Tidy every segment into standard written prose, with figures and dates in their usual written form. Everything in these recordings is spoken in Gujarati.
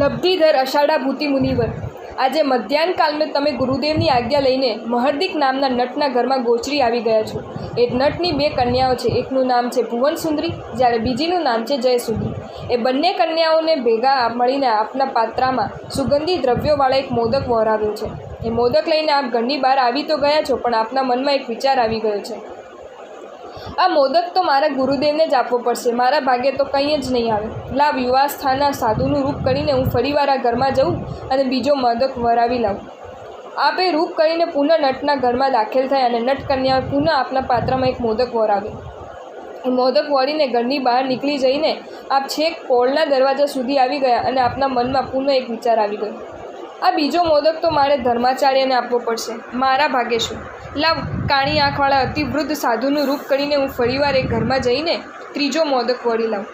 લબ્ધિધર અષાઢા ભૂતિ મુનિવર, આજે મધ્યાહન કાલમાં તમે ગુરુદેવની આજ્ઞા લઈને મહર્દિક નામના નટના ઘરમાં ગોચરી આવી ગયા છો। એ નટની બે કન્યાઓ છે, એકનું નામ છે ભુવનસુંદરી, જ્યારે બીજીનું નામ છે જયસુંદરી। એ બંને કન્યાઓને ભેગા મળીને આપના પાત્રામાં સુગંધી દ્રવ્યોવાળા એક મોદક વહોરાવ્યો છે। એ મોદક લઈને આપ ઘરની બહાર આવી તો ગયા છો, પણ આપના મનમાં એક વિચાર આવી ગયો છે, આ મોદક તો મારા ગુરુદેવને જ આપવો પડશે, મારા ભાગે તો કંઈ જ નહીં આવે। લાવ યુવાસ્થાના સાધુનું રૂપ કરીને હું ફરીવાર આ ઘરમાં જઉં અને બીજો મોદક વરાવી લાવું। આપે રૂપ કરીને પુનઃ નટના ઘરમાં દાખલ થયા અને નટ કન્યાએ પુનઃ આપના પાત્રમાં એક મોદક વરાવ્યો। એ મોદક વળીને ઘરની બહાર નીકળી જઈને આપ છેક પોળના દરવાજા સુધી આવી ગયા અને આપના મનમાં પુનઃ એક વિચાર આવી ગયો, આ બીજો મોદક તો મારે ધર્માચાર્યને આપવો પડશે, મારા ભાગે શું? લાવ કાણી આંખવાળા અતિવૃદ્ધ સાધુનું રૂપ કરીને હું ફરીવાર એક ઘરમાં જઈને ત્રીજો મોદક વળી લાવું।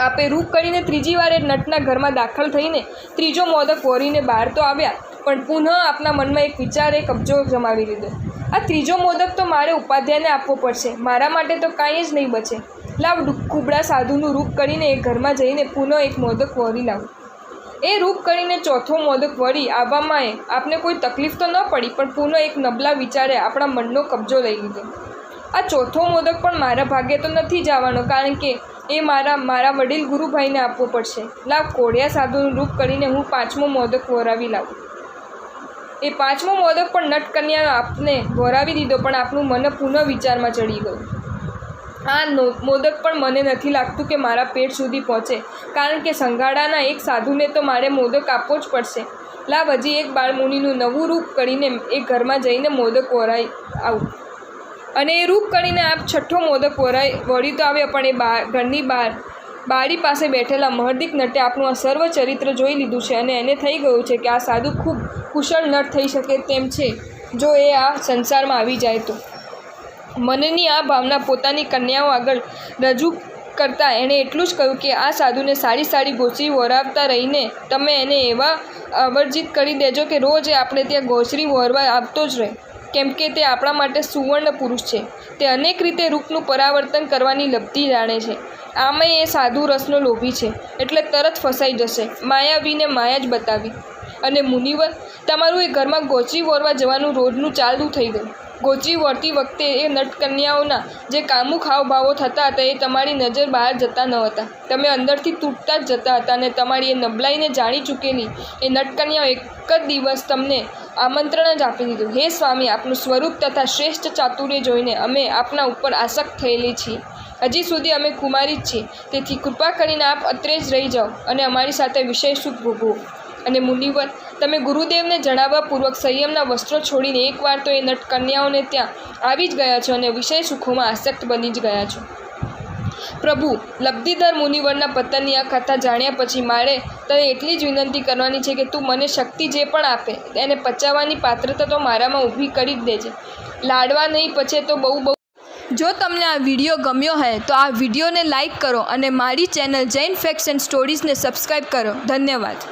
આપે રૂપ કરીને ત્રીજી વાર એ નટના ઘરમાં દાખલ થઈને ત્રીજો મોદક વળીને બહાર તો આવ્યા, પણ પુનઃ આપના મનમાં એક વિચારે કબજો જમાવી લીધો, આ ત્રીજો મોદક તો મારે ઉપાધ્યાયને આપવો પડશે, મારા માટે તો કાંઈ જ નહીં બચે। લાવ કુબડા સાધુનું રૂપ કરીને એક ઘરમાં જઈને પુનઃ એક મોદક વળી લાવું। એ રૂપ કરીને ચોથો મોદક વળી આવવામાં આપને કોઈ તકલીફ તો ન પડી, પણ પુનઃ એક નબળા વિચારે આપણા મનનો કબજો લઈ લીધો, આ ચોથો મોદક પણ મારા ભાગે તો નથી જવાનો, કારણ કે એ મારા વડીલ ગુરુભાઈને આપવો પડશે। લાવ કોળિયા સાધુનું રૂપ કરીને હું પાંચમો મોદક વરાવી લાવું। એ પાંચમો મોદક પણ નટકન્યાએ આપને વરાવી દીધો, પણ આપનું મન પુનઃ વિચારમાં ચડી ગયું, આ મોદક પણ મને નથી લાગતું કે મારા પેટ સુધી પહોંચે, કારણ કે સંઘાડાના એક સાધુને તો મારે મોદક આપવો જ પડશે। લાવ હજી એક બાળમુનિનું નવું રૂપ કરીને એ ઘરમાં જઈને મોદક વરાઈ આવું। અને એ રૂપ કરીને આપ છઠ્ઠો મોદક વળી તો આવ્યો, પણ એ ઘરની બારી પાસે બેઠેલા મહર્દિક નટે આપનું આ સર્વ ચરિત્ર જોઈ લીધું છે અને એને થઈ ગયું છે કે આ સાધુ ખૂબ કુશળ નટ થઈ શકે તેમ છે, જો એ આ સંસારમાં આવી જાય તો। મનની આ ભાવના પોતાની કન્યાઓ આગળ રજૂ કરતાં એણે એટલું જ કહ્યું કે આ સાધુને સારી સારી ગોચરી વહોરાવતા રહીને તમે એને એવા અવર્જિત કરી દેજો કે રોજ આપણે ત્યાં ગોચરી વહોરવા આવતો જ રહે, કેમ કે તે આપણા માટે સુવર્ણ પુરુષ છે, તે અનેક રીતે રૂપનું પરાવર્તન કરવાની લબ્ધિ જાણે છે, આમાંય એ સાધુ રસનો લોભી છે, એટલે તરત ફસાઈ જશે, માયાવીને માયા જ બતાવી। અને મુનિવર, તમારું એ ઘરમાં ગોચરી વહોરવા જવાનું રોજનું ચાલુ થઈ ગયું। ગોચરી વળતી વખતે એ નટકન્યાઓના જે કામુક હાવભાવો થતા હતા એ તમારી નજર બહાર જતા ન હતા, તમે અંદરથી તૂટતા જ જતા હતા, અને તમારી એ નબળાઈને જાણી ચૂકેલી એ નટકન્યાઓ એક જ દિવસ તમને આમંત્રણ જ આપી દીધું, હે સ્વામી, આપનું સ્વરૂપ તથા શ્રેષ્ઠ ચાતુર્ય જોઈને અમે આપના ઉપર આસક્ત થયેલી છીએ, હજી સુધી અમે કુમારી જ છીએ, તેથી કૃપા કરીને આપ અત્રે જ રહી જાઓ અને અમારી સાથે વિષય સુખ ભોગવો। અને મુનિવર, તમે ગુરુદેવને જણાવવા પૂર્વક સંયમના વસ્ત્રો છોડીને એકવાર તો એ નટકન્યાઓને ત્યાં આવી જ ગયા છો અને વિષય સુખોમાં આસક્ત બની જ ગયા છો। પ્રભુ, લબ્ધિધર મુનિવરના પતનની આ કથા જાણ્યા પછી મારે તને એટલી જ વિનંતી કરવાની છે કે તું મને શક્તિ જે પણ આપે એને પચાવવાની પાત્રતા તો મારામાં ઊભી કરી જ દેજે, લાડવા નહીં પચે તો બહુ। જો તમને આ વિડીયો ગમ્યો હોય તો આ વિડીયોને લાઈક કરો અને મારી ચેનલ જૈન ફેક્ટ્સ એન્ડ સ્ટોરીઝને સબસ્ક્રાઈબ કરો। ધન્યવાદ।